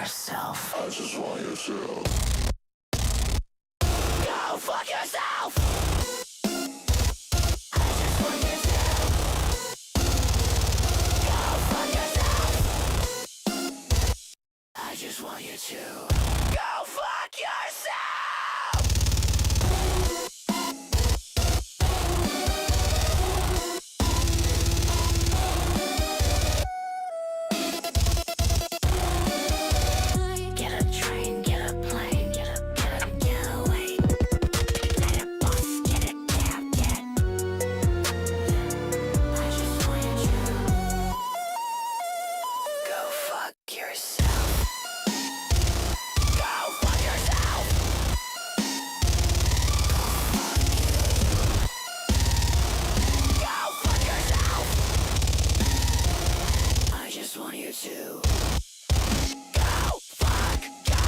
yourself. I just want you to. Go fuck yourself. I just want you to. Go fuck yourself. I just want you to. Go fuck yourself. Get a train, get a plane, get away. Get a bus, get a cab, get. I just want you to. Go fuck yourself. Go fuck yourself. Go fuck yourself. I just want you to. Go fuck yourself.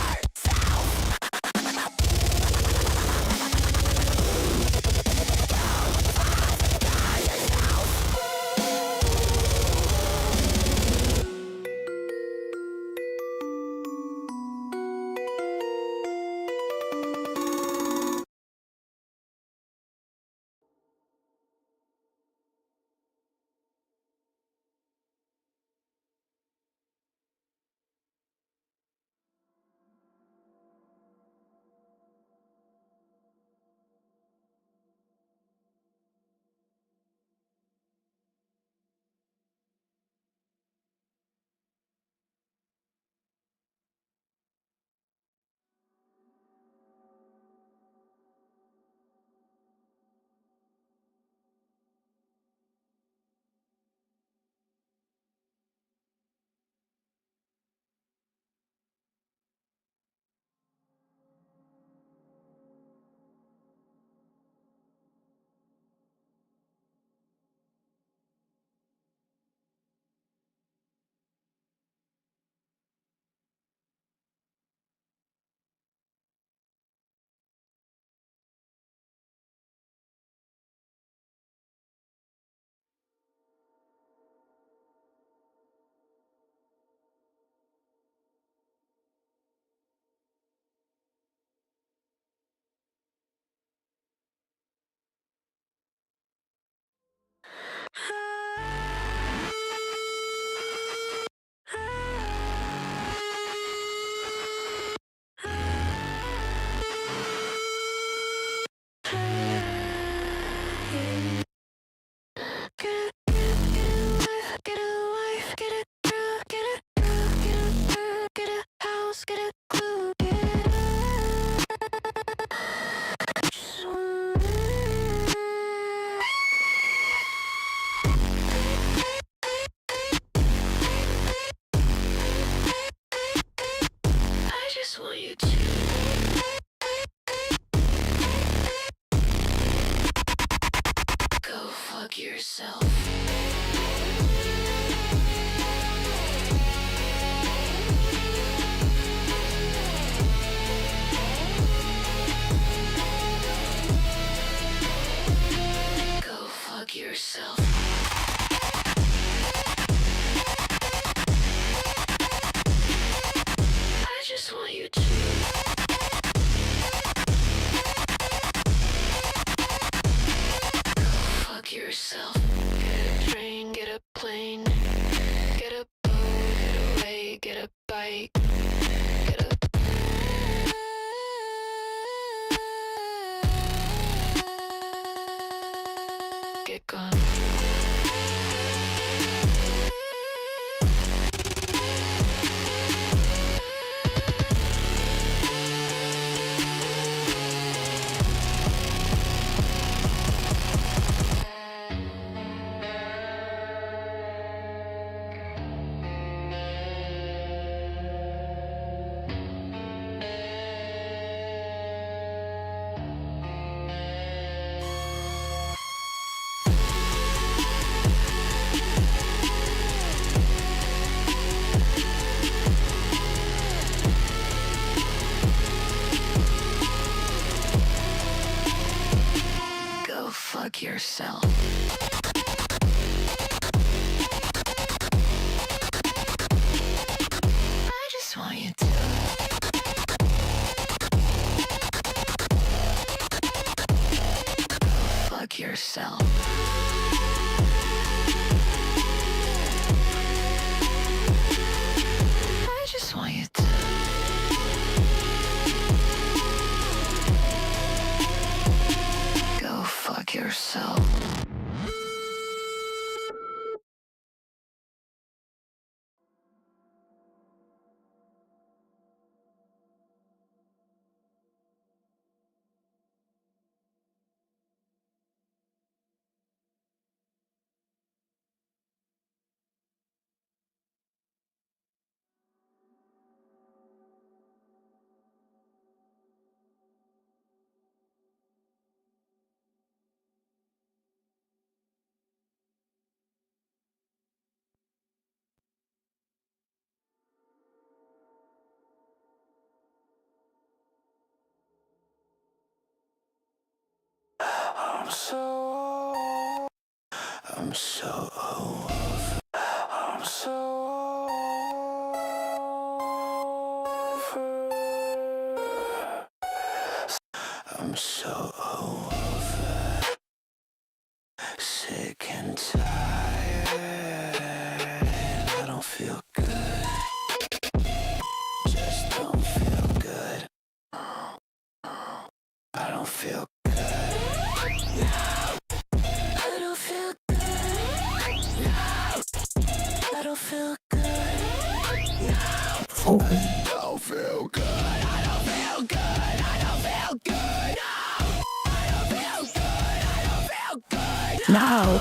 Get a wife, get a girl, get a girl, get a bird, get a house, get a clue, get I just want you to. Go fuck yourself. Go fuck yourself. I just want you to. Go fuck yourself. Get a train, get a plane, get a boat, get away, get a bike, get a. Get gone. Fuck yourself. I just want you to. I'm so over. I'm so over. I'm so over. Sick and tired. I don't feel good. Just don't feel good. I don't feel good. I don't feel good. I don't feel good. I don't feel good. I don't feel good. I don't feel good. I don't feel good. I don't feel good. No.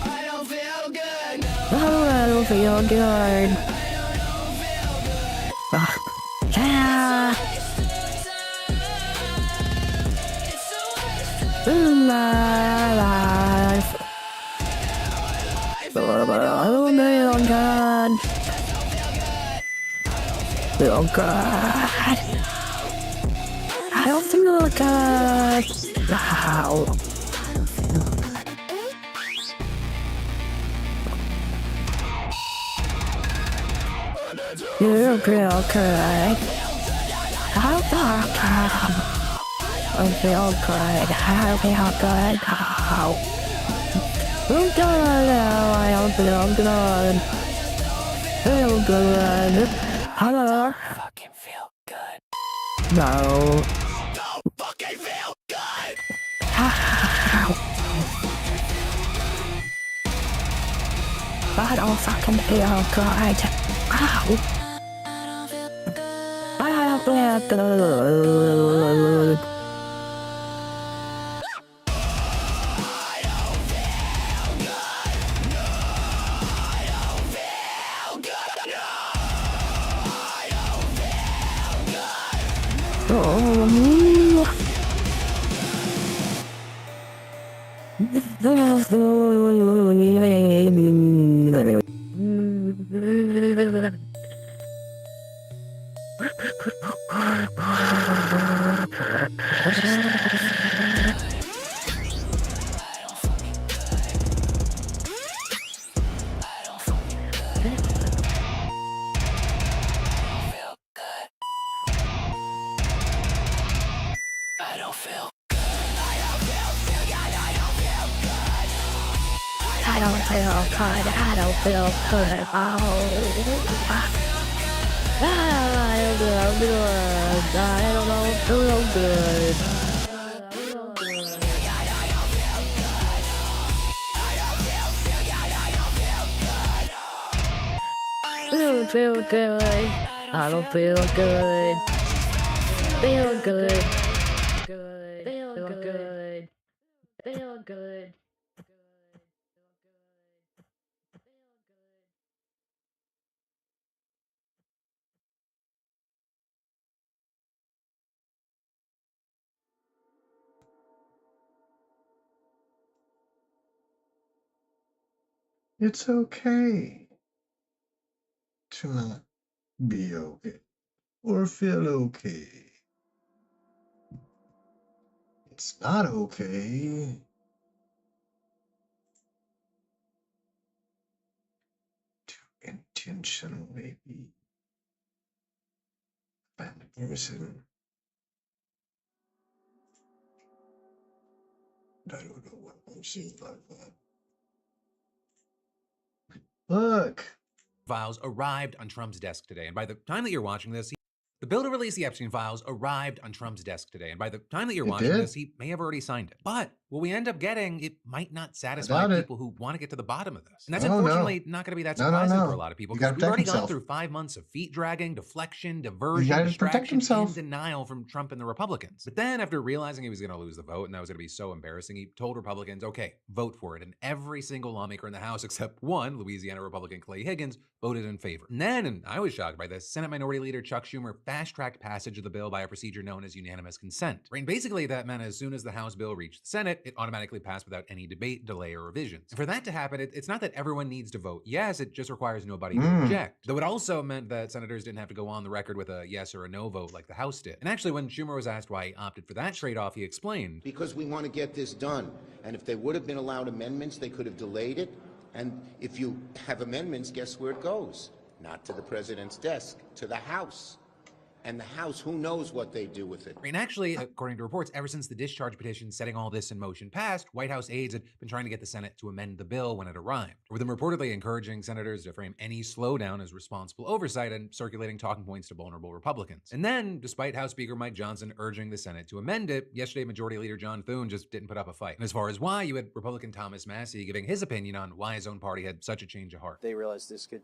I don't feel good. I don't feel good. Yeah. My life. Oh my God. Oh God. I don't feel good. Wow. You feel good. I don't feel good. I feel good. I feel good. I'm good. I don't feel good. Feel good. Hello. Fucking feel good. No. Don't fucking feel good. I don't fucking feel good. Ow. I don't feel good. I don't feel I don't feel good. I don't feel good. Oh. I don't feel good. I don't feel good. I don't feel good. I don't feel good. Feel good. Feel good. Feel good. It's okay to not be okay or feel okay. It's not okay to intentionally be a bad person. I don't know what I'm saying like that. Look. Files arrived on Trump's desk today, and by the time that you're watching this, the bill to release the Epstein files arrived on Trump's desk today, and by the time that you're watching this, he may have already signed it. But what we end up getting, it might not satisfy people who want to get to the bottom of this. And that's unfortunately not going to be that surprising for a lot of people, because we've already gone through 5 months of feet dragging, deflection, diversion, distraction, and denial from Trump and the Republicans. But then after realizing he was going to lose the vote and that was going to be so embarrassing, he told Republicans, okay, vote for it. And every single lawmaker in the House except one, Louisiana Republican Clay Higgins, voted in favor. And then, and I was shocked by this, Senate Minority Leader Chuck Schumer fast-tracked passage of the bill by a procedure known as unanimous consent. Right? And basically, that meant as soon as the House bill reached the Senate, it automatically passed without any debate, delay, or revisions. And for that to happen, it's not that everyone needs to vote yes, it just requires nobody to object. Though it also meant that senators didn't have to go on the record with a yes or a no vote like the House did. And actually, when Schumer was asked why he opted for that trade-off, he explained, because we want to get this done. And if they would have been allowed amendments, they could have delayed it. And if you have amendments, guess where it goes? Not to the president's desk, to the House. And the House, who knows what they do with it. And actually, according to reports, ever since the discharge petition setting all this in motion passed, White House aides had been trying to get the Senate to amend the bill when it arrived, with them reportedly encouraging senators to frame any slowdown as responsible oversight and circulating talking points to vulnerable Republicans. And then, despite House Speaker Mike Johnson urging the Senate to amend it, yesterday Majority Leader John Thune just didn't put up a fight. And as far as why, you had Republican Thomas Massie giving his opinion on why his own party had such a change of heart. They realized this could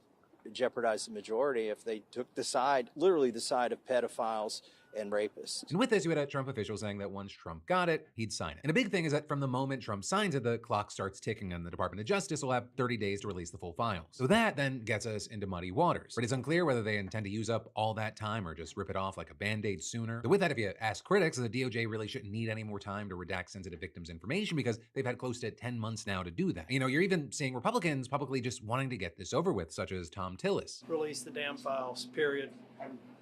jeopardize the majority if they took the side, literally the side of pedophiles and rapists. And with this, you had a Trump official saying that once Trump got it, he'd sign it. And a big thing is that from the moment Trump signs it, the clock starts ticking and the Department of Justice will have 30 days to release the full files. So that then gets us into muddy waters. But it's unclear whether they intend to use up all that time or just rip it off like a Band-Aid sooner. But with that, if you ask critics, the DOJ really shouldn't need any more time to redact sensitive victims' information because they've had close to 10 months now to do that. You know, you're even seeing Republicans publicly just wanting to get this over with, such as Tom Tillis. Release the damn files, period.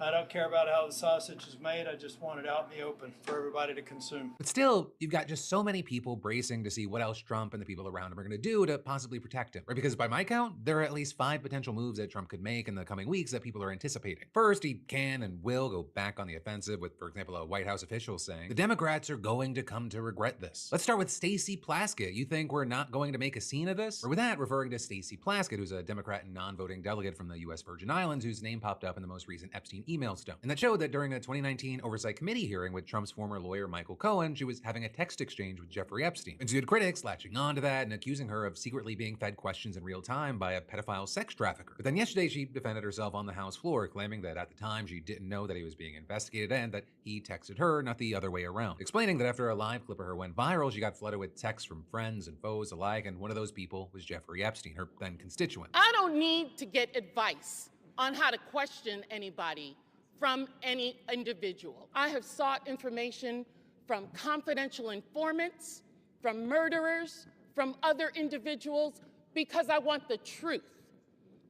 I don't care about how the sausage is made. I just want it out in the open for everybody to consume. But still, you've got just so many people bracing to see what else Trump and the people around him are going to do to possibly protect him, right? Because by my count, there are at least 5 potential moves that Trump could make in the coming weeks that people are anticipating. First, he can and will go back on the offensive with, for example, a White House official saying, the Democrats are going to come to regret this. Let's start with Stacey Plaskett. You think we're not going to make a scene of this? Or with that, referring to Stacey Plaskett, who's a Democrat and non-voting delegate from the U.S. Virgin Islands, whose name popped up in the most recent Epstein email stone. And that showed that during a 2019 Oversight Committee hearing with Trump's former lawyer Michael Cohen, she was having a text exchange with Jeffrey Epstein. And so you had critics latching onto that and accusing her of secretly being fed questions in real time by a pedophile sex trafficker. But then yesterday she defended herself on the House floor, claiming that at the time she didn't know that he was being investigated and that he texted her, not the other way around. Explaining that after a live clip of her went viral, she got flooded with texts from friends and foes alike, and one of those people was Jeffrey Epstein, her then constituent. I don't need to get advice on how to question anybody from any individual. I have sought information from confidential informants, from murderers, from other individuals, because I want the truth,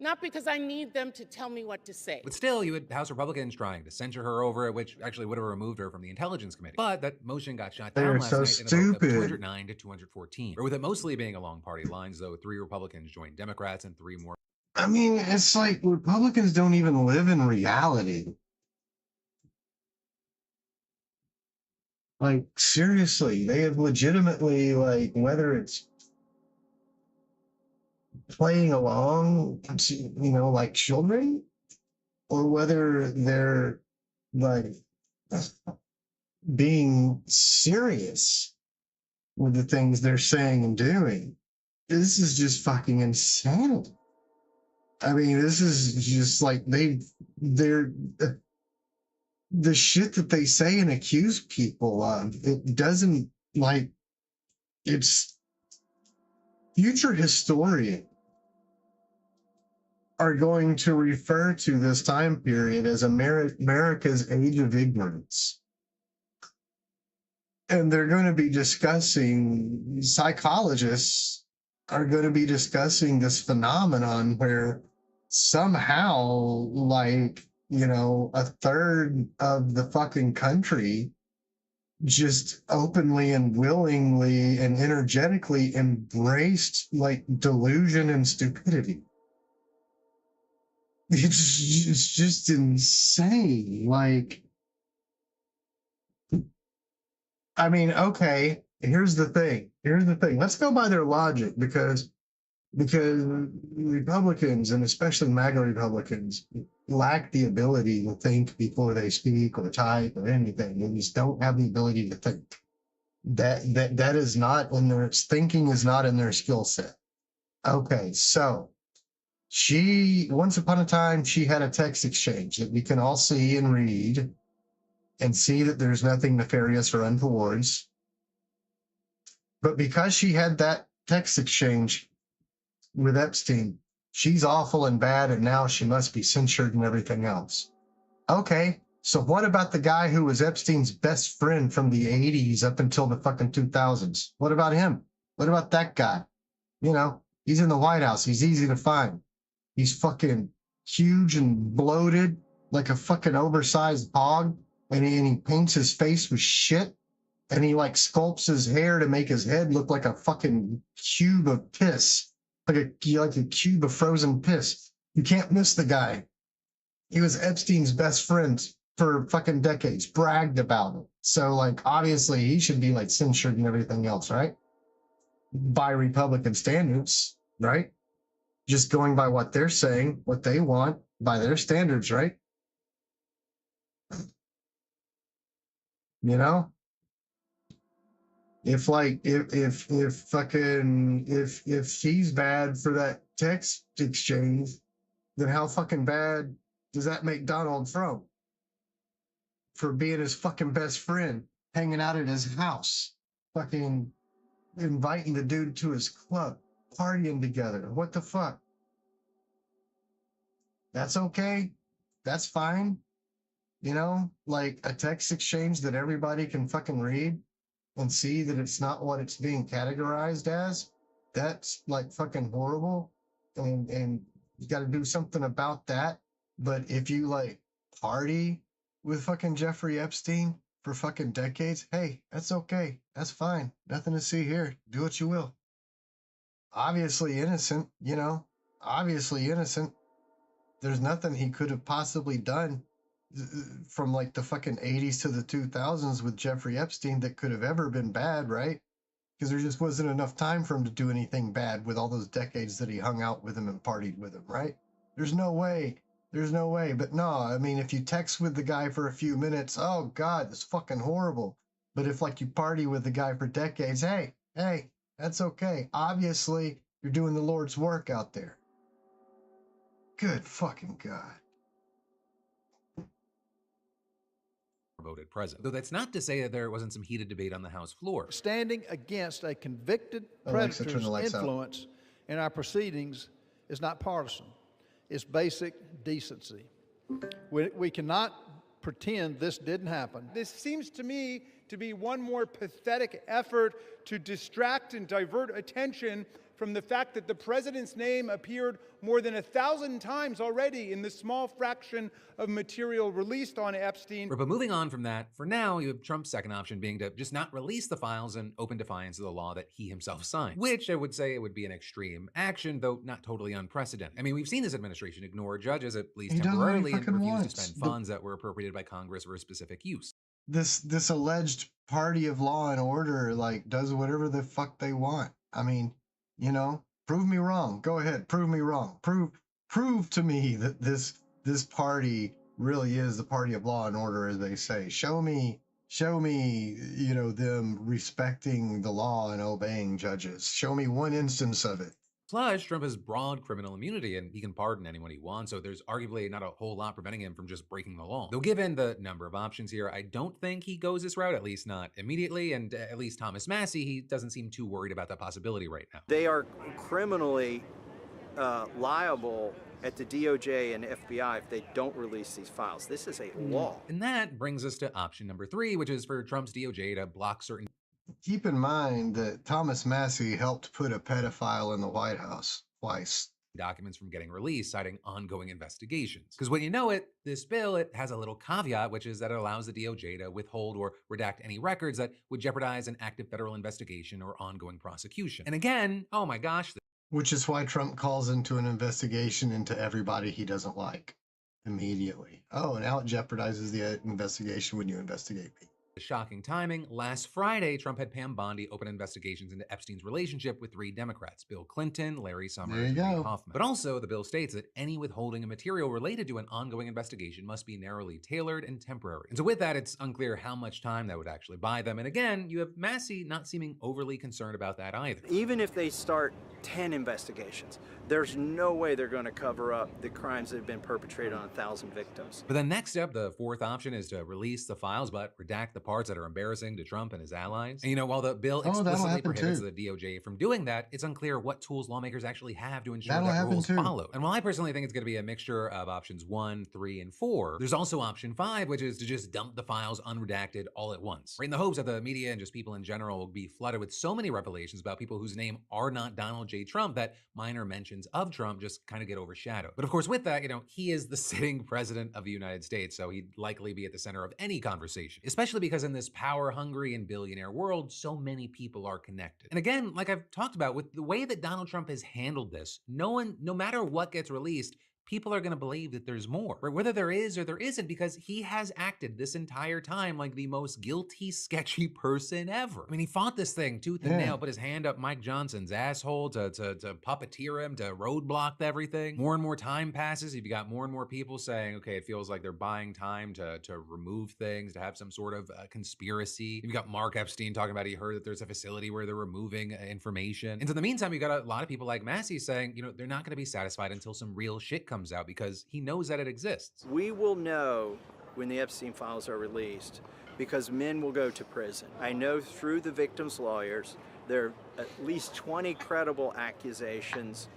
not because I need them to tell me what to say. But still, you had House Republicans trying to censure her over it, which actually would have removed her from the Intelligence Committee. But that motion got shot down last night in a vote of 209 to 214. Or with it mostly being along party lines, though 3 Republicans joined Democrats and 3 more. I mean, it's like Republicans don't even live in reality. Like, seriously, they have legitimately, like, whether it's playing along, you know, like children, or whether they're, like, being serious with the things they're saying and doing. This is just fucking insanity. I mean, this is just like they're the shit that they say and accuse people of. It doesn't, like, it's future historians are going to refer to this time period as America's age of ignorance. And they're going to be discussing, psychologists are going to be discussing this phenomenon where somehow, like, you know, a third of the fucking country just openly and willingly and energetically embraced, like, delusion and stupidity. It's just insane. Like, I mean, okay, here's the thing. Let's go by their logic, because Republicans, and especially MAGA Republicans, lack the ability to think before they speak or type or anything. They just don't have the ability to think. That is not in their thinking, is not in their skill set. Okay, so once upon a time, she had a text exchange that we can all see and read and see that there's nothing nefarious or untoward. But because she had that text exchange with Epstein, She's awful and bad, and now she must be censured and everything else. Okay, so what about the guy who was Epstein's best friend from the 80s up until the fucking 2000s? What about him? What about that guy? You know, he's in the White House. He's easy to find. He's fucking huge and bloated like a fucking oversized hog. And he paints his face with shit. And he like sculpts his hair to make his head look like a fucking cube of piss. Like a cube of frozen piss. You can't miss the guy. He was Epstein's best friend for fucking decades, bragged about it. So like obviously he should be like censured and everything else, right? By Republican standards, right? Just going by what they're saying, what they want, by their standards, right? You know? If she's bad for that text exchange, then how fucking bad does that make Donald Trump for being his fucking best friend, hanging out at his house, fucking inviting the dude to his club, partying together? What the fuck? That's okay. That's fine. You know, like a text exchange that everybody can fucking read and see that it's not what it's being categorized as. That's like fucking horrible. And you got to do something about that. But if you like party with fucking Jeffrey Epstein for fucking decades, hey, that's okay. That's fine. Nothing to see here. Do what you will. Obviously innocent, you know, obviously innocent. There's nothing he could have possibly done from like the fucking 80s to the 2000s with Jeffrey Epstein that could have ever been bad, right? Because there just wasn't enough time for him to do anything bad with all those decades that he hung out with him and partied with him, right? There's no way. There's no way. But no, I mean, if you text with the guy for a few minutes, oh God, it's fucking horrible. But if like you party with the guy for decades, hey, that's okay. Obviously, you're doing the Lord's work out there. Good fucking God. Voted president. Though that's not to say that there wasn't some heated debate on the House floor. Standing against a convicted Alexa, predator's turn the lights out. influence in our proceedings is not partisan. It's basic decency. We cannot pretend this didn't happen. This seems to me to be one more pathetic effort to distract and divert attention from the fact that the president's name appeared more than 1,000 times already in the small fraction of material released on Epstein. But moving on from that, for now, you have Trump's second option being to just not release the files in open defiance of the law that he himself signed, which I would say it would be an extreme action, though not totally unprecedented. I mean, we've seen this administration ignore judges, at least temporarily, and refuse to spend funds that were appropriated by Congress for a specific use. This alleged party of law and order like does whatever the fuck they want. I mean, you know, prove me wrong. Go ahead, prove me wrong. Prove to me that this party really is the party of law and order, as they say. Show me, you know, them respecting the law and obeying judges. Show me one instance of it. Plus, Trump has broad criminal immunity and he can pardon anyone he wants, so there's arguably not a whole lot preventing him from just breaking the law. Though given the number of options here, I don't think he goes this route, at least not immediately, and at least Thomas Massie, he doesn't seem too worried about that possibility right now. They are criminally liable at the DOJ and FBI if they don't release these files. This is a law. And that brings us to option number 3, which is for Trump's DOJ to block certain... Keep in mind that Thomas Massie helped put a pedophile in the White House twice. Documents from getting released, citing ongoing investigations. Because when you know it, this bill, it has a little caveat, which is that it allows the DOJ to withhold or redact any records that would jeopardize an active federal investigation or ongoing prosecution. And again, oh my gosh. Which is why Trump calls into an investigation into everybody he doesn't like immediately. Oh, now it jeopardizes the investigation when you investigate me. Shocking timing. Last Friday, Trump had Pam Bondi open investigations into Epstein's relationship with 3 Democrats, Bill Clinton, Larry Summers, and Reid Hoffman. But also, the bill states that any withholding of material related to an ongoing investigation must be narrowly tailored and temporary. And so with that, it's unclear how much time that would actually buy them. And again, you have Massie not seeming overly concerned about that either. Even if they start 10 investigations, there's no way they're going to cover up the crimes that have been perpetrated on 1,000 victims. But then next up, the fourth option is to release the files but redact the parts that are embarrassing to Trump and his allies. And while the bill that'll explicitly happen prohibits too. the DOJ from doing that, it's unclear what tools lawmakers actually have to ensure That'll that happen rules too. followed. And while I personally think it's going to be a mixture of options 1, 3, and 4, there's also option 5, which is to just dump the files unredacted all at once, right? In the hopes that the media and just people in general will be flooded with so many revelations about people whose name are not Donald J. Trump that minor mentions of Trump just kind of get overshadowed. But of course, with that, he is the sitting president of the United States, so he'd likely be at the center of any conversation, especially because in this power-hungry and billionaire world, so many people are connected. And again, like I've talked about, with the way that Donald Trump has handled this, no matter what gets released, people are going to believe that there's more, right? Whether there is or there isn't, because he has acted this entire time like the most guilty, sketchy person ever. I mean, he fought this thing tooth and nail, put his hand up Mike Johnson's asshole to puppeteer him, to roadblock everything. More and more time passes. You've got more and more people saying, okay, it feels like they're buying time to remove things, to have some sort of conspiracy. You've got Mark Epstein talking about he heard that there's a facility where they're removing information. And so in the meantime, you've got a lot of people like Massey saying, they're not going to be satisfied until some real shit comes out, because he knows that it exists. We will know when the Epstein files are released because men will go to prison. I know through the victims' lawyers there are at least 20 credible accusations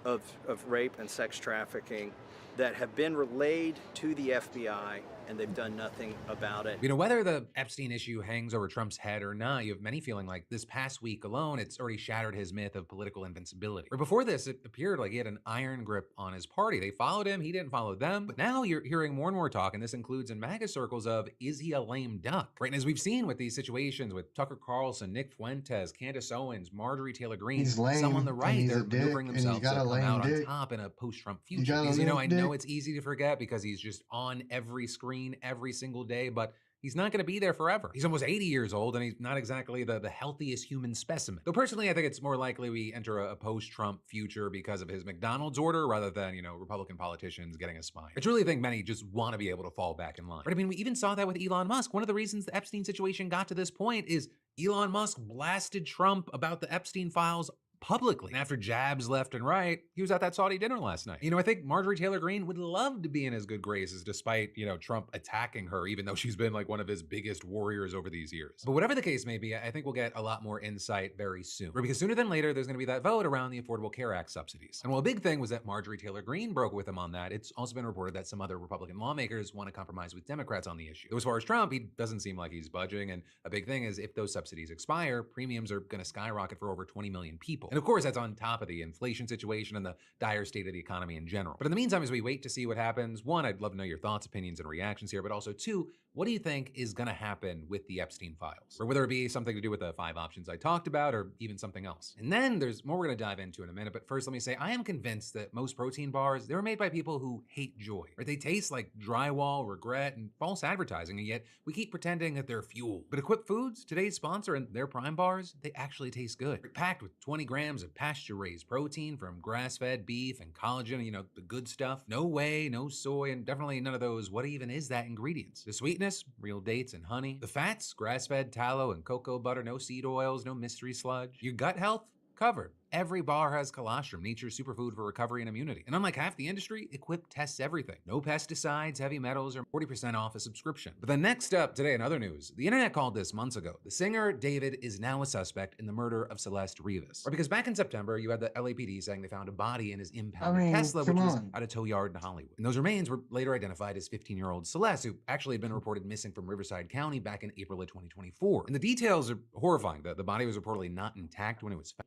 of rape and sex trafficking that have been relayed to the FBI, and they've done nothing about it. Whether the Epstein issue hangs over Trump's head or not, you have many feeling like this past week alone, it's already shattered his myth of political invincibility. Or before this, it appeared like he had an iron grip on his party. They followed him, he didn't follow them. But now you're hearing more and more talk, and this includes in MAGA circles, of, is he a lame duck? Right? And as we've seen with these situations with Tucker Carlson, Nick Fuentes, Candace Owens, Marjorie Taylor Greene, some on the right, they're maneuvering themselves to come out on top in a post-Trump future. Because, I know it's easy to forget because he's just on every screen every single day, but he's not going to be there forever. He's almost 80 years old, and he's not exactly the healthiest human specimen. Though personally, I think it's more likely we enter a post-Trump future because of his McDonald's order rather than, Republican politicians getting a spine. I truly think many just want to be able to fall back in line. Right? I mean, we even saw that with Elon Musk. One of the reasons the Epstein situation got to this point is Elon Musk blasted Trump about the Epstein files publicly. And after jabs left and right, he was at that Saudi dinner last night. I think Marjorie Taylor Greene would love to be in his good graces despite, Trump attacking her, even though she's been like one of his biggest warriors over these years. But whatever the case may be, I think we'll get a lot more insight very soon. Right? Because sooner than later, there's going to be that vote around the Affordable Care Act subsidies. And while a big thing was that Marjorie Taylor Greene broke with him on that, it's also been reported that some other Republican lawmakers want to compromise with Democrats on the issue. Though as far as Trump, he doesn't seem like he's budging. And a big thing is if those subsidies expire, premiums are going to skyrocket for over 20 million people. And of course, that's on top of the inflation situation and the dire state of the economy in general. But in the meantime, as we wait to see what happens, one, I'd love to know your thoughts, opinions, and reactions here, but also two, what do you think is going to happen with the Epstein files? Or whether it be something to do with the 5 options I talked about or even something else. And then there's more we're going to dive into in a minute, but first let me say I am convinced that most protein bars, they were made by people who hate joy. Right? They taste like drywall, regret, and false advertising, and yet we keep pretending that they're fuel. But Equip Foods, today's sponsor, and their Prime bars, they actually taste good. They're packed with 20 grams of pasture-raised protein from grass-fed beef and collagen, the good stuff. No whey, no soy, and definitely none of those what even is that ingredients. The sweetness, real dates and honey. The fats, grass-fed tallow and cocoa butter, no seed oils, no mystery sludge. Your gut health, covered. Every bar has colostrum, nature's superfood for recovery and immunity. And unlike half the industry, Equip tests everything. No pesticides, heavy metals, or 40% off a subscription. But then next up today in other news, the internet called this months ago. The singer David is now a suspect in the murder of Celeste Rivas. Or because back in September, you had the LAPD saying they found a body in his impounded Tesla, which was at a tow yard in Hollywood. And those remains were later identified as 15-year-old Celeste, who actually had been reported missing from Riverside County back in April of 2024. And the details are horrifying. The body was reportedly not intact when it was found.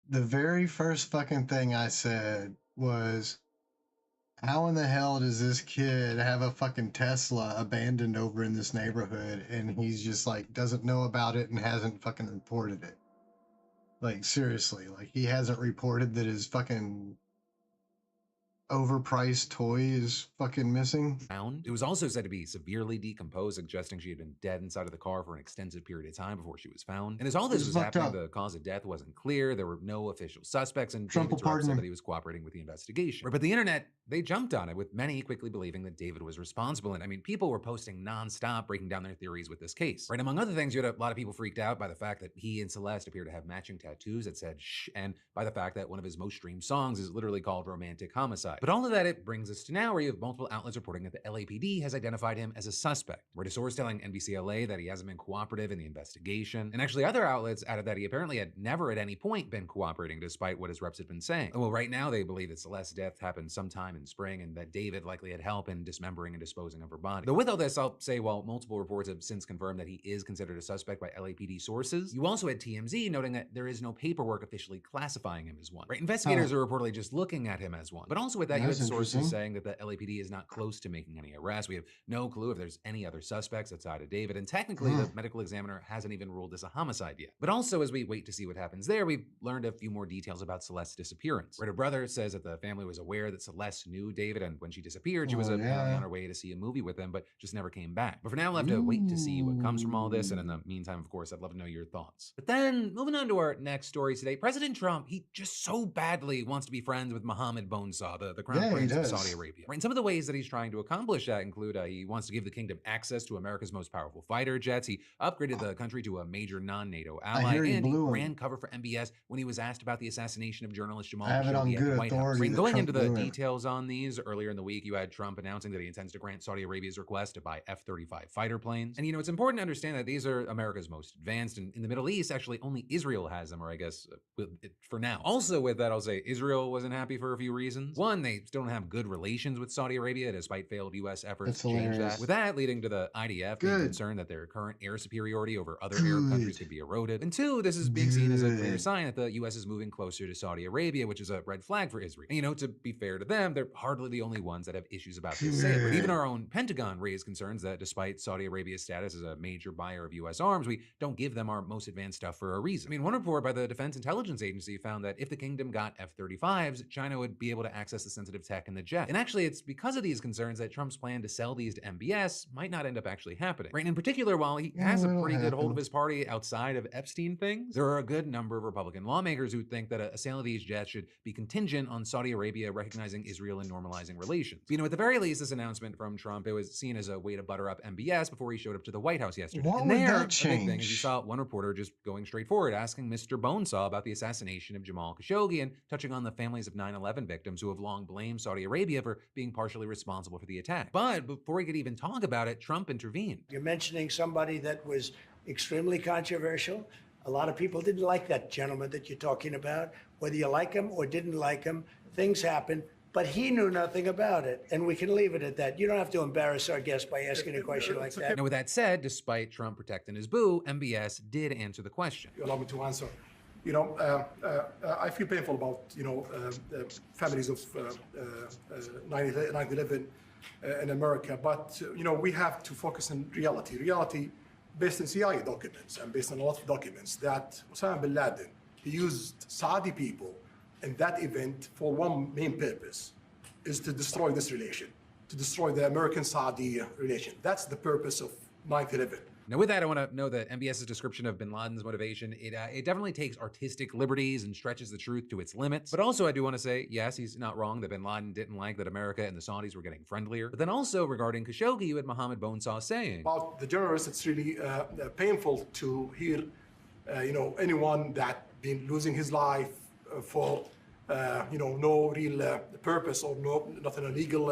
The very first fucking thing I said was, how in the hell does this kid have a fucking Tesla abandoned over in this neighborhood and he's just like doesn't know about it and hasn't fucking reported it? Like seriously, like he hasn't reported that his fucking overpriced toy is fucking missing. It was also said to be severely decomposed, suggesting she had been dead inside of the car for an extensive period of time before she was found. And as all this was happening, the cause of death wasn't clear. There were no official suspects, and David's rep said that he was cooperating with the investigation. But the internet, They jumped on it, with many quickly believing that David was responsible. And I mean, people were posting nonstop, breaking down their theories with this case. Right? Among other things, you had a lot of people freaked out by the fact that he and Celeste appear to have matching tattoos that said shh, and by the fact that one of his most streamed songs is literally called Romantic Homicide. But all of that, it brings us to now, where you have multiple outlets reporting that the LAPD has identified him as a suspect. We're a source telling NBC LA that he hasn't been cooperative in the investigation. And actually, other outlets added that he apparently had never at any point been cooperating, despite what his reps had been saying. Well, right now, they believe that Celeste's death happened sometime in spring and that David likely had help in dismembering and disposing of her body. Though with all this, I'll say while multiple reports have since confirmed that he is considered a suspect by LAPD sources, you also had TMZ noting that there is no paperwork officially classifying him as one. Right? Investigators are reportedly just looking at him as one. But also with that, you had sources saying that the LAPD is not close to making any arrests. We have no clue if there's any other suspects outside of David, and technically the medical examiner hasn't even ruled this a homicide yet. But also, as we wait to see what happens there, we've learned a few more details about Celeste's disappearance. Right, her brother says that the family was aware that Celeste knew David, and when she disappeared, she was apparently on her way to see a movie with him, but just never came back. But for now, we'll have to wait to see what comes from all this, and in the meantime, of course, I'd love to know your thoughts. But then, moving on to our next story today, President Trump, he just so badly wants to be friends with Mohammed Bonesaw, the crown prince of Saudi Arabia. Right, and some of the ways that he's trying to accomplish that include he wants to give the kingdom access to America's most powerful fighter jets, he upgraded the country to a major non-NATO ally, and he ran cover for MBS when he was asked about the assassination of journalist Jamal Khashoggi at the White House. Right, going into the details on these, earlier in the week, you had Trump announcing that he intends to grant Saudi Arabia's request to buy F-35 fighter planes. And it's important to understand that these are America's most advanced, and in the Middle East, actually only Israel has them, or I guess for now. Also with that, I'll say Israel wasn't happy for a few reasons. One, they still don't have good relations with Saudi Arabia, despite failed U.S. efforts to change that. With that, leading to the IDF being concerned that their current air superiority over other Arab countries could be eroded. And two, this is being seen as a clear sign that the U.S. is moving closer to Saudi Arabia, which is a red flag for Israel. And, to be fair to them, they're hardly the only ones that have issues about this sale. But even our own Pentagon raised concerns that despite Saudi Arabia's status as a major buyer of U.S. arms, we don't give them our most advanced stuff for a reason. I mean, one report by the Defense Intelligence Agency found that if the kingdom got F-35s, China would be able to access the sensitive tech in the jet. And actually, it's because of these concerns that Trump's plan to sell these to MBS might not end up actually happening. Right? And in particular, while he has a pretty good hold of his party outside of Epstein things, there are a good number of Republican lawmakers who think that a sale of these jets should be contingent on Saudi Arabia recognizing Israel and normalizing relations. At the very least, this announcement from Trump, it was seen as a way to butter up MBS before he showed up to the White House yesterday. What and would there, that change? The big thing is you saw one reporter just going straight forward, asking Mr. Bonesaw about the assassination of Jamal Khashoggi and touching on the families of 9/11 victims who have long blamed Saudi Arabia for being partially responsible for the attack. But before he could even talk about it, Trump intervened. You're mentioning somebody that was extremely controversial. A lot of people didn't like that gentleman that you're talking about. Whether you like him or didn't like him, things happen. But he knew nothing about it, and we can leave it at that. You don't have to embarrass our guest by asking a question like that. Now, with that said, despite Trump protecting his boo, MBS did answer the question. Allow me to answer. I feel painful about, the families of 9/11 in America, but, we have to focus on reality. Reality based on CIA documents and based on a lot of documents that Osama bin Laden, he used Saudi people in that event for one main purpose, is to destroy this relation, to destroy the American-Saudi relation. That's the purpose of 9/11. Now, with that, I want to know that MBS's description of bin Laden's motivation, it definitely takes artistic liberties and stretches the truth to its limits. But also, I do want to say, yes, he's not wrong that bin Laden didn't like that America and the Saudis were getting friendlier. But then also, regarding Khashoggi, you had Mohammed Bonesaw saying, about the journalists, it's really painful to hear, anyone that been losing his life for, no real purpose or not in a legal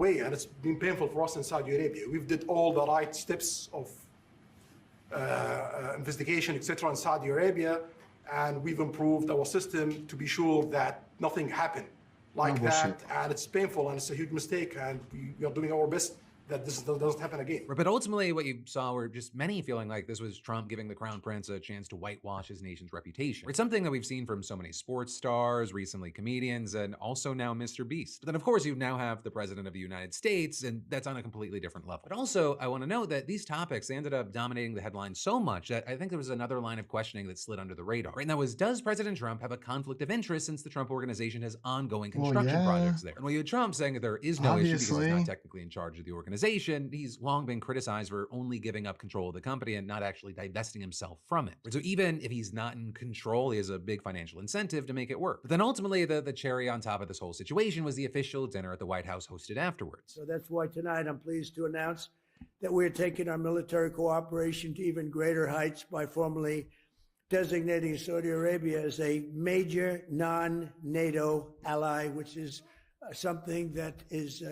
way, and it's been painful for us in Saudi Arabia. We've did all the right steps of investigation, etc., in Saudi Arabia, and we've improved our system to be sure that nothing happened like that. And it's painful, and it's a huge mistake, and we are doing our best that this doesn't happen again. But ultimately, what you saw were just many feeling like this was Trump giving the Crown Prince a chance to whitewash his nation's reputation. It's something that we've seen from so many sports stars, recently comedians, and also now Mr. Beast. But then, of course, you now have the President of the United States, and that's on a completely different level. But also, I want to note that these topics, they ended up dominating the headlines so much that I think there was another line of questioning that slid under the radar. Right, and that was, does President Trump have a conflict of interest since the Trump Organization has ongoing construction projects there? And you had Trump saying that there is no issue because he's not technically in charge of the organization. organization, he's long been criticized for only giving up control of the company and not actually divesting himself from it. So even if he's not in control, he has a big financial incentive to make it work. But then ultimately, the cherry on top of this whole situation was the official dinner at the White House hosted afterwards. So that's why tonight I'm pleased to announce that we're taking our military cooperation to even greater heights by formally designating Saudi Arabia as a major non-NATO ally, which is something that is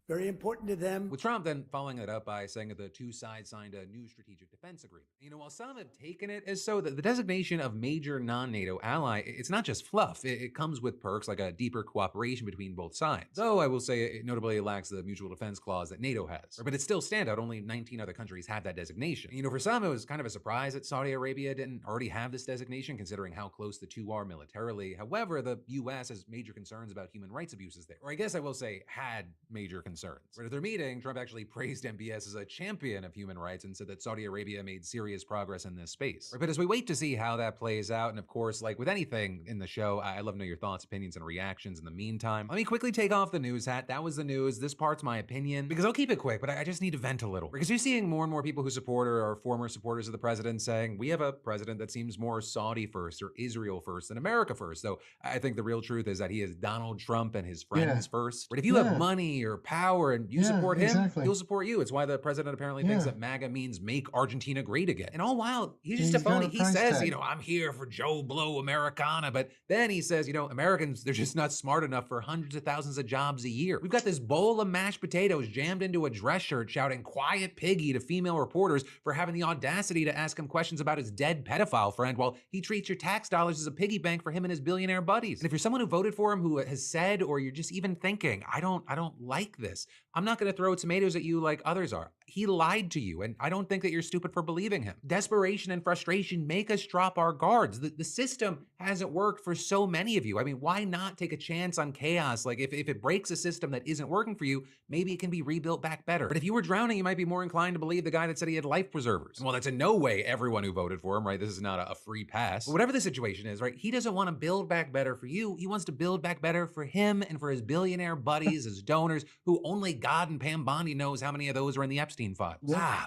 very important to them. With Trump then following it up by saying that the two sides signed a new strategic defense agreement. While some have taken it as so that the designation of major non-NATO ally, it's not just fluff. It comes with perks like a deeper cooperation between both sides. Though I will say it notably lacks the mutual defense clause that NATO has. But it's still standout. Only 19 other countries have that designation. For some, it was kind of a surprise that Saudi Arabia didn't already have this designation, considering how close the two are militarily. However, the US has major concerns about human rights abuses there. Or I guess I will say had major concerns. Right at their meeting, Trump actually praised MBS as a champion of human rights and said that Saudi Arabia made serious progress in this space. Right, but as we wait to see how that plays out, and of course, like with anything in the show, I love to know your thoughts, opinions, and reactions in the meantime. Let me quickly take off the news hat. That was the news. This part's my opinion, because I'll keep it quick, but I just need to vent a little. Because you're seeing more and more people who support or are former supporters of the president saying, we have a president that seems more Saudi first or Israel first than America first. Though I think the real truth is that he is Donald Trump and his friends first. But if you have money or power and you support him, he'll support you. It's why the president apparently thinks that MAGA means make Argentina great again. And all while he's just a phony. He says, I'm here for Joe Blow Americana. But then he says, Americans, they're just not smart enough for hundreds of thousands of jobs a year. We've got this bowl of mashed potatoes jammed into a dress shirt shouting quiet piggy to female reporters for having the audacity to ask him questions about his dead pedophile friend while he treats your tax dollars as a piggy bank for him and his billionaire buddies. And if you're someone who voted for him who has said, or you're just even thinking, I don't like this, I'm not going to throw tomatoes at you like others are. He lied to you, and I don't think that you're stupid for believing him. Desperation and frustration make us drop our guards. The system hasn't worked for so many of you. I mean, why not take a chance on chaos? Like, if it breaks a system that isn't working for you, maybe it can be rebuilt back better. But if you were drowning, you might be more inclined to believe the guy that said he had life preservers. And well, that's in no way everyone who voted for him, right? This is not a free pass. But whatever the situation is, right? He doesn't want to build back better for you. He wants to build back better for him and for his billionaire buddies, his donors, who only God and Pam Bondi knows how many of those are in the Epstein files.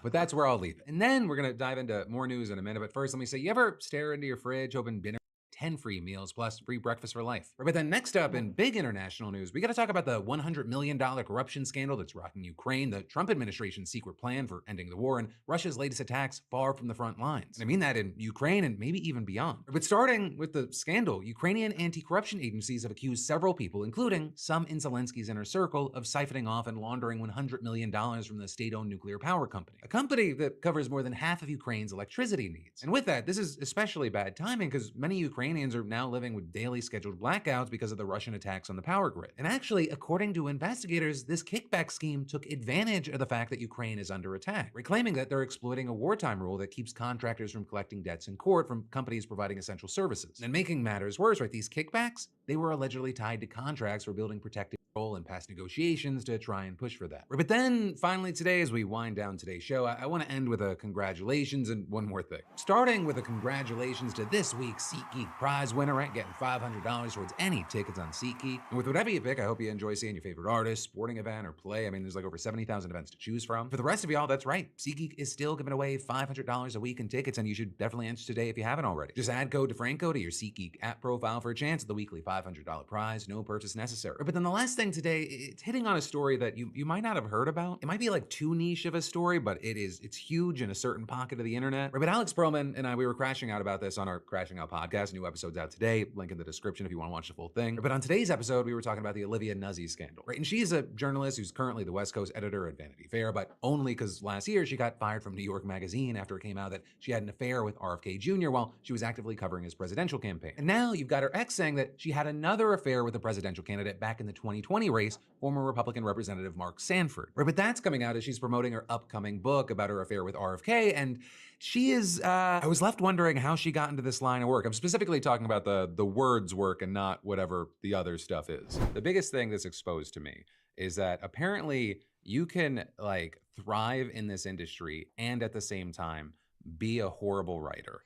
But that's where I'll leave it. And then we're going to dive into more news in a minute. But first, let me say, you ever stare into your fridge, hoping dinner 10 free meals plus free breakfast for life? But then next up in big international news, we got to talk about the $100 million corruption scandal that's rocking Ukraine, the Trump administration's secret plan for ending the war, and Russia's latest attacks far from the front lines. And I mean that in Ukraine and maybe even beyond. But starting with the scandal, Ukrainian anti-corruption agencies have accused several people, including some in Zelensky's inner circle, of siphoning off and laundering $100 million from the state-owned nuclear power company, a company that covers more than half of Ukraine's electricity needs. And with that, this is especially bad timing because many Ukrainians are now living with daily scheduled blackouts because of the Russian attacks on the power grid. And actually, according to investigators, this kickback scheme took advantage of the fact that Ukraine is under attack, reclaiming that they're exploiting a wartime rule that keeps contractors from collecting debts in court from companies providing essential services. And making matters worse, right, these kickbacks, they were allegedly tied to contracts for building protective role in past negotiations to try and push for that. But then finally today, as we wind down today's show, I want to end with a congratulations and one more thing. Starting with a congratulations to this week's SeatGeek prize winner at getting $500 towards any tickets on SeatGeek. And with whatever you pick, I hope you enjoy seeing your favorite artist, sporting event, or play. I mean, there's like over 70,000 events to choose from. For the rest of y'all, that's right. SeatGeek is still giving away $500 a week in tickets, and you should definitely enter today if you haven't already. Just add code DeFranco to your SeatGeek app profile for a chance at the weekly $500 prize. No purchase necessary. But then the last thing today, it's hitting on a story that you might not have heard about. It might be like too niche of a story, but it's huge in a certain pocket of the internet. Right, but Alex Perlman and I, we were crashing out about this on our Crashing Out podcast. New episode's out today. Link in the description if you want to watch the full thing. But on today's episode, we were talking about the Olivia Nuzzi scandal, right? And she's a journalist who's currently the West Coast editor at Vanity Fair, but only because last year she got fired from New York Magazine after it came out that she had an affair with RFK Jr. while she was actively covering his presidential campaign. And now you've got her ex saying that she had another affair with a presidential candidate back in the 2020 race, former Republican Representative Mark Sanford. Right, but that's coming out as she's promoting her upcoming book about her affair with RFK, and she is, I was left wondering how she got into this line of work. I'm specifically talking about the words work and not whatever the other stuff is. The biggest thing that's exposed to me is that apparently you can like thrive in this industry and at the same time be a horrible writer.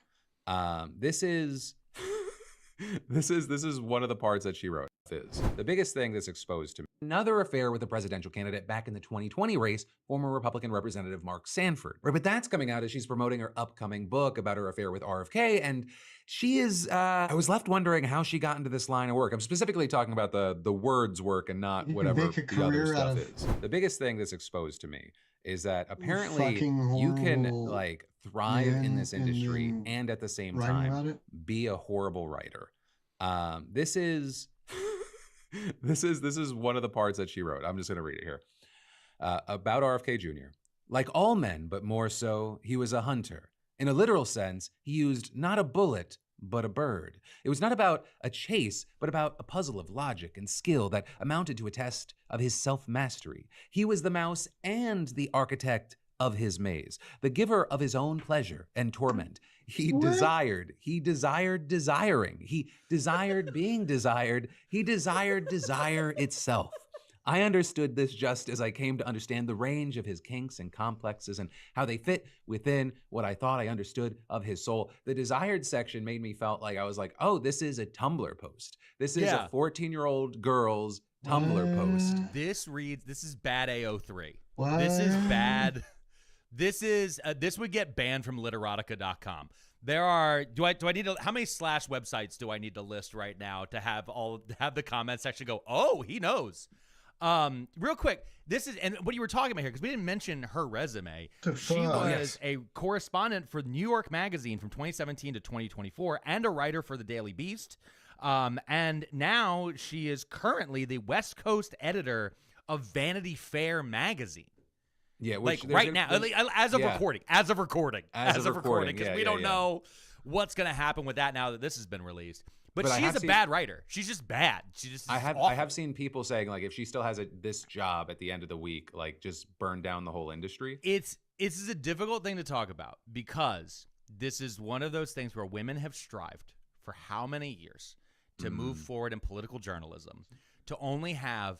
This is this is one of the parts that she wrote. The biggest thing that's exposed to me another affair with a presidential candidate back in the 2020 race, former Republican Representative Mark Sanford. Right, but that's coming out as she's promoting her upcoming book about her affair with RFK, and she is, I was left wondering how she got into this line of work. I'm specifically talking about the words work and not whatever the other stuff is. The biggest thing that's exposed to me is that apparently you can like thrive in this industry and at the same time be a horrible writer. This is one of the parts that she wrote. I'm just going to read it here. About RFK Jr. Like all men, but more so, he was a hunter. In a literal sense, he used not a bullet, but a bird. It was not about a chase, but about a puzzle of logic and skill that amounted to a test of his self-mastery. He was the mouse and the architect of his maze, the giver of his own pleasure and torment. He desired desiring. He desired being desired. He desired desire itself. I understood this just as I came to understand the range of his kinks and complexes and how they fit within what I thought I understood of his soul. The desired section made me felt like I was like, oh, this is a Tumblr post. This is a 14-year-old girl's Tumblr post. This is bad AO3. What? This is bad. This would get banned from literotica.com. There are, how many slash websites do I need to list right now to have the comment section go, oh, he knows. Real quick, and what you were talking about here, because we didn't mention her resume. She was a correspondent for New York Magazine from 2017 to 2024 and a writer for the Daily Beast. And now she is currently the West Coast editor of Vanity Fair magazine. Yeah, like right now, as of recording, because we don't know what's going to happen with that now that this has been released. But she's a bad writer. She's just bad. I have seen people saying like if she still has this job at the end of the week, like just burn down the whole industry. It's a difficult thing to talk about because this is one of those things where women have strived for how many years to move forward in political journalism, to only have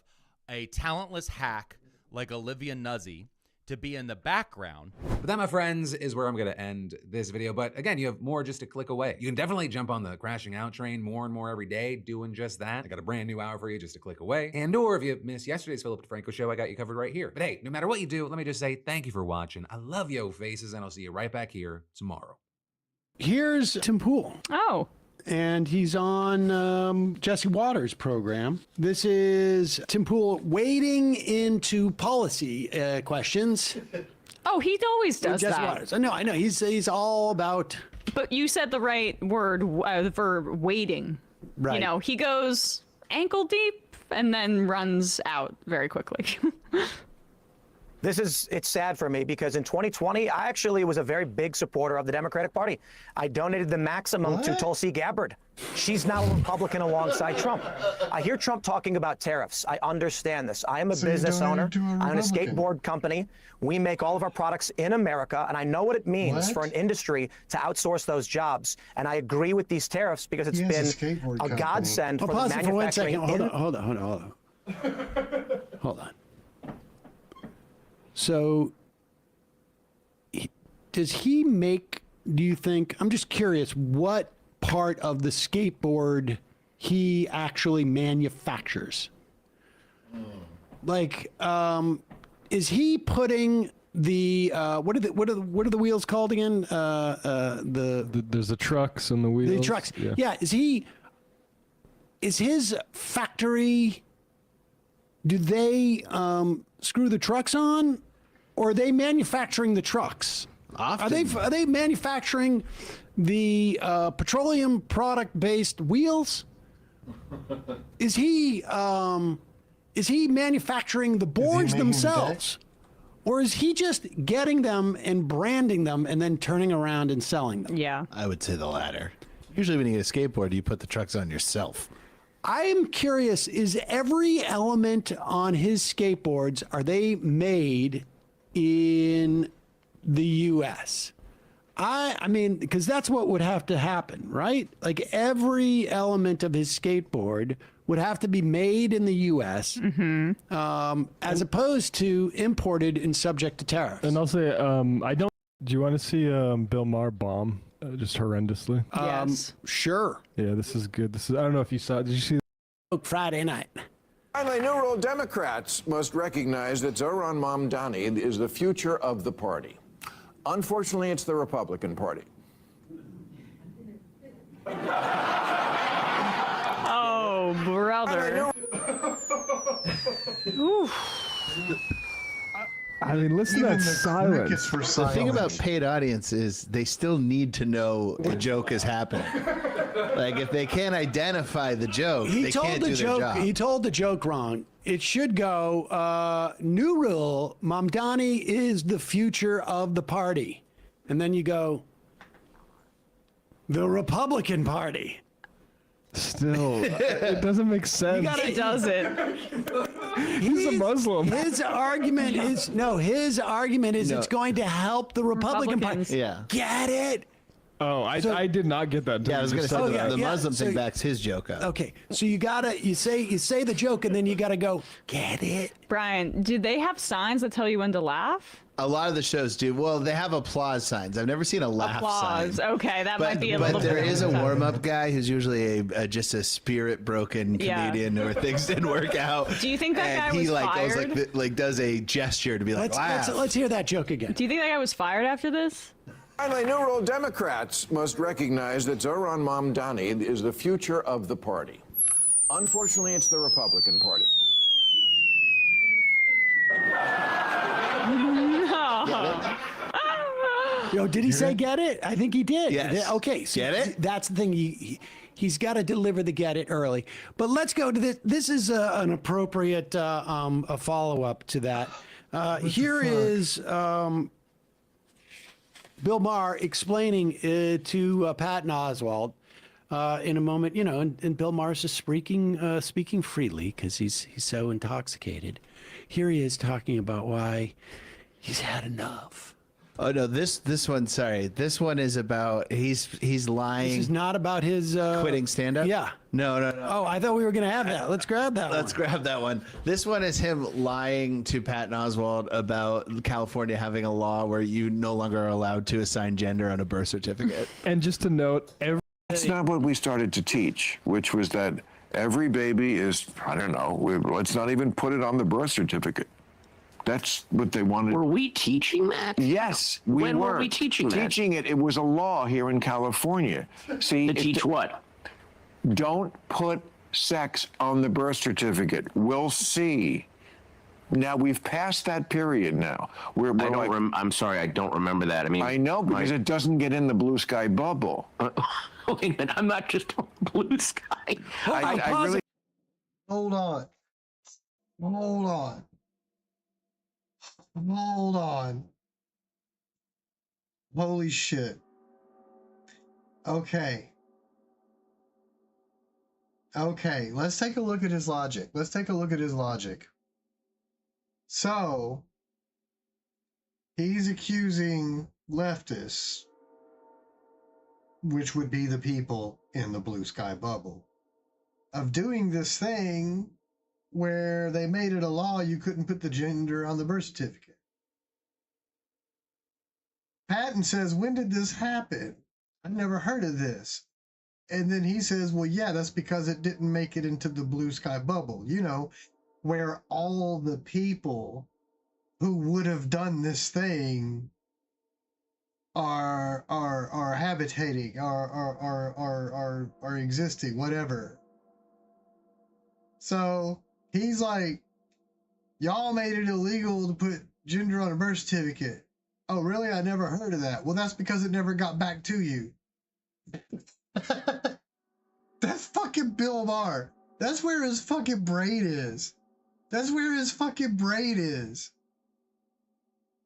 a talentless hack like Olivia Nuzzi to be in the background. But that, my friends, is where I'm going to end this video. But again, you have more just a click away. You can definitely jump on the crashing out train more and more every day doing just that. I got a brand new hour for you just a click away. And or if you missed yesterday's Philip DeFranco show, I got you covered right here. But hey, no matter what you do, let me just say thank you for watching. I love yo faces, and I'll see you right back here tomorrow. Here's Tim Pool. Oh. And he's on Jesse Waters' program. This is Tim Pool wading into policy questions. Oh, he always does Jesse that. Waters. I know. He's all about. But you said the right word for wading. Right. You know, he goes ankle deep and then runs out very quickly. It's sad for me because in 2020, I actually was a very big supporter of the Democratic Party. I donated the maximum to Tulsi Gabbard. She's now a Republican alongside Trump. I hear Trump talking about tariffs. I understand this. I am a business owner. I own a skateboard company. We make all of our products in America, and I know what it means for an industry to outsource those jobs. And I agree with these tariffs because it's been a godsend for the manufacturing. Hold on. So, does he make, do you think, I'm just curious, what part of the skateboard he actually manufactures? Like, is he putting the, what are the wheels called again? There's the trucks and the wheels. The trucks. Yeah, is his factory, do they screw the trucks on? Or are they manufacturing the trucks? Often. Are they manufacturing the petroleum product-based wheels? Is he manufacturing the boards themselves? Or is he just getting them and branding them and then turning around and selling them? Yeah. I would say the latter. Usually when you get a skateboard, you put the trucks on yourself. I am curious, is every element on his skateboards, are they made in the U.S.? I mean, because that's what would have to happen, right? Like every element of his skateboard would have to be made in the U.S. As opposed to imported and subject to tariffs. And I'll say, do you want to see Bill Maher bomb just horrendously? Yes. Sure. Yeah, this is good. I don't know if you saw, did you see? Friday night. Finally, new rule: Democrats must recognize that Zohran Mamdani is the future of the party. Unfortunately, it's the Republican Party. Oh, brother. Oof. I mean, listen to that silence. The thing about paid audience is they still need to know a joke is happening. Like, if they can't identify the joke, they can't do their job. He told the joke wrong. It should go, new rule, Mamdani is the future of the party. And then you go, the Republican Party. Still, it doesn't make sense. It doesn't. He's a Muslim. His argument is it's going to help the Republican Party. Yeah. Get it? Oh, I did not get that. Yeah, I was going to say the Muslim so thing backs his joke up. Okay, so you say the joke and then you gotta go, get it? Brian, do they have signs that tell you when to laugh? A lot of the shows do. Well, they have applause signs. I've never seen a laugh Applause. sign. Okay, that might be a little. But there is a bit. warm-up guy who's usually just a spirit-broken comedian where things didn't work out. Do you think that guy was fired? Goes like does a gesture to be like, laugh. Let's hear that joke again. Do you think that guy was fired after this? Finally, new rule: Democrats must recognize that Zohran Mamdani is the future of the party. Unfortunately, it's the Republican Party. Yo, did he say get it? I think he did. Yes. Okay, so get it? That's the thing. He's got to deliver the get it early. But let's go to this. This is an appropriate a follow-up to that. Here is Bill Maher explaining to Patton Oswalt in a moment, and Bill Maher's just speaking freely because he's so intoxicated. Here he is talking about why he's had enough. Oh no, this one. Sorry, this one is about he's lying. This is not about his quitting stand-up. Yeah. No. Oh, I thought we were gonna have that. Let's grab that. Let's grab that one. This one is him lying to Patton Oswalt about California having a law where you no longer are allowed to assign gender on a birth certificate. And just to note, That's not what we started to teach, which was that every baby is, I don't know, let's not even put it on the birth certificate. That's what they wanted. Were we teaching that? Yes, we When were. were we teaching that? Teaching it. It was a law here in California. See, To teach what? Don't put sex on the birth certificate. We'll see. Now we've passed that period. Now I'm sorry, I don't remember that. I mean, I know because it doesn't get in the blue sky bubble. Wait a minute, I'm not just on blue sky. I really. Hold on. Holy shit. Okay, let's take a look at his logic. So, he's accusing leftists, which would be the people in the blue sky bubble, of doing this thing where they made it a law you couldn't put the gender on the birth certificate. Patton says, when did this happen? I've never heard of this. And then he says, well, yeah, that's because it didn't make it into the blue sky bubble, where all the people who would have done this thing are habitating, are existing, whatever. So he's like, y'all made it illegal to put gender on a birth certificate. Oh, really? I never heard of that. Well, that's because it never got back to you. That's fucking Bill Maher. That's where his fucking brain is.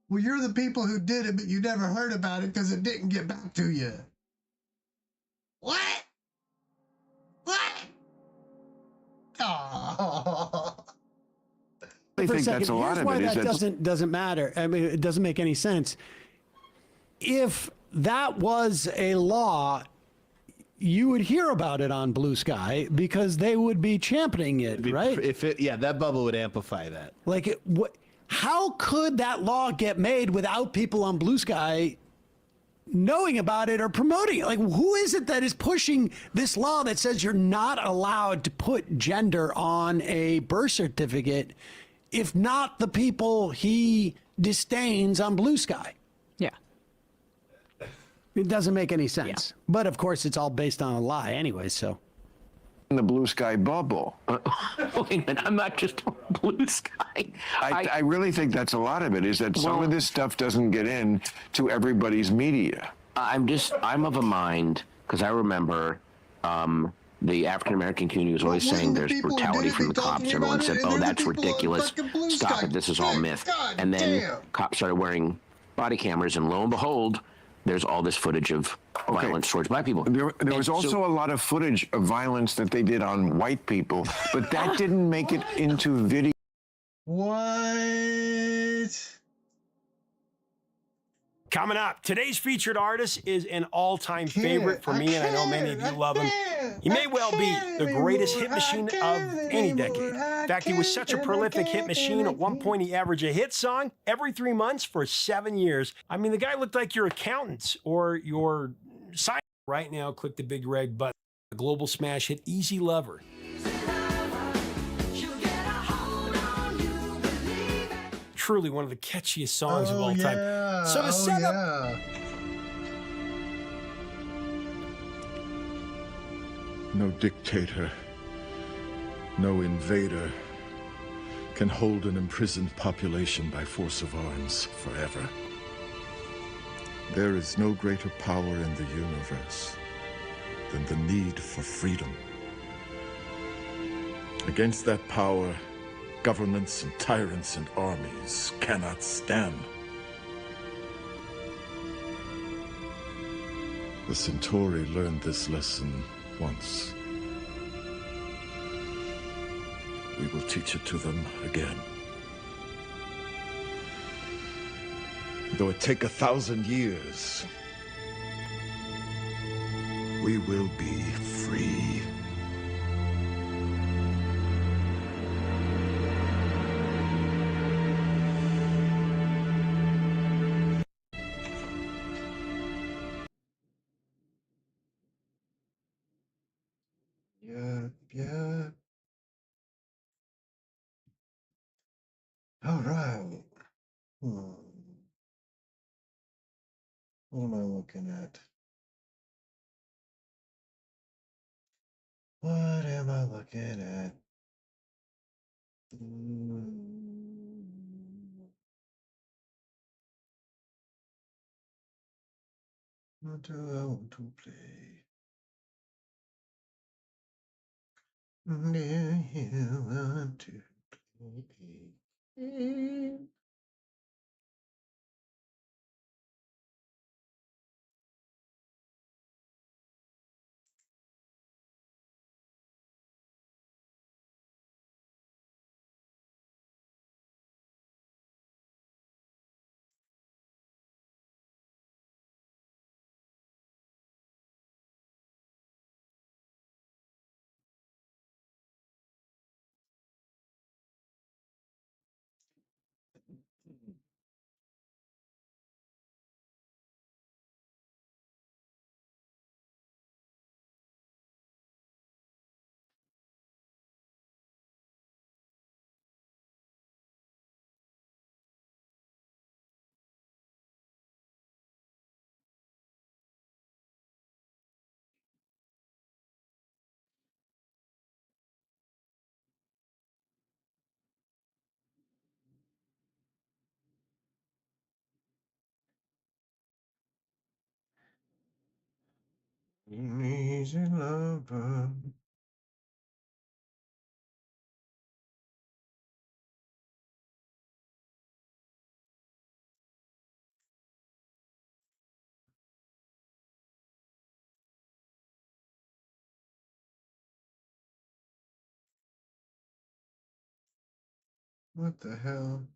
Well, you're the people who did it, but you never heard about it because it didn't get back to you. What? Oh. I think that's a lot of it. That doesn't matter. I mean, it doesn't make any sense. If that was a law, you would hear about it on Blue Sky because they would be championing it, right? That bubble would amplify that. How could that law get made without people on Blue Sky knowing about it or promoting it. Like, who is it that is pushing this law that says you're not allowed to put gender on a birth certificate, if not the people he disdains on Blue Sky? Yeah. It doesn't make any sense. Yeah. But of course, it's all based on a lie anyway, so. In the Blue Sky bubble. Wait a minute, I'm not just on Blue Sky. I really think that's a lot of it, is that some of this stuff doesn't get in to everybody's media. I'm of a mind, because I remember the African American community was always saying there's brutality from the cops. Everyone said, oh, that's ridiculous. Stop it, this is all myth. And then cops started wearing body cameras, and lo and behold, there's all this footage of violence towards black people. There was also a lot of footage of violence that they did on white people, but that didn't make it into video. What? Coming up, today's featured artist is an all-time favorite for me, and I know many of you love him. He may well be the greatest hit machine of any decade. In fact, he was such a prolific hit machine, at one point he averaged a hit song every 3 months for 7 years. I mean, the guy looked like your accountant or your side. Right now, click the big red button. The global smash hit Easy Lover. Truly one of the catchiest songs of all time. So to set up... No dictator, no invader can hold an imprisoned population by force of arms forever. There is no greater power in the universe than the need for freedom. Against that power, governments and tyrants and armies cannot stand. The Centauri learned this lesson once. We will teach it to them again. Though it take 1,000 years, we will be free. Yeah. All right. What am I looking at? What am I looking at? What do I want to play? Do you want to play? Easy lover. What the hell?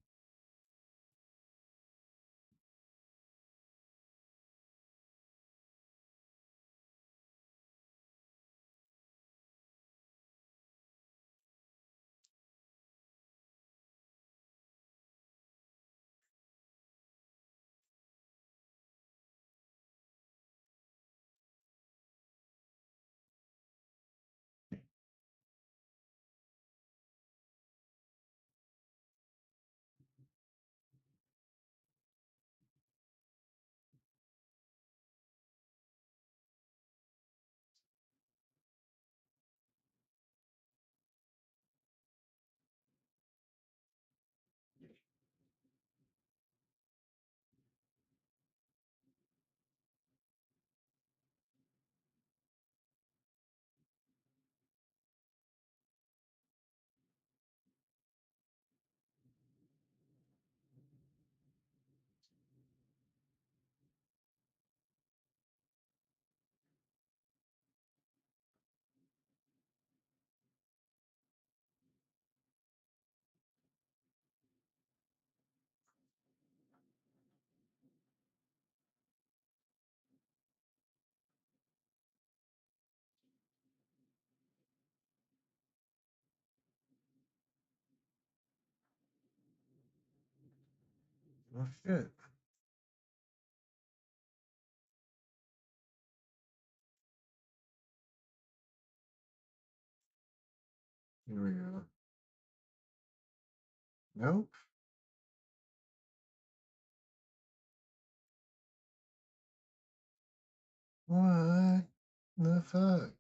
Oh shit. Here we go. Nope. What the fuck?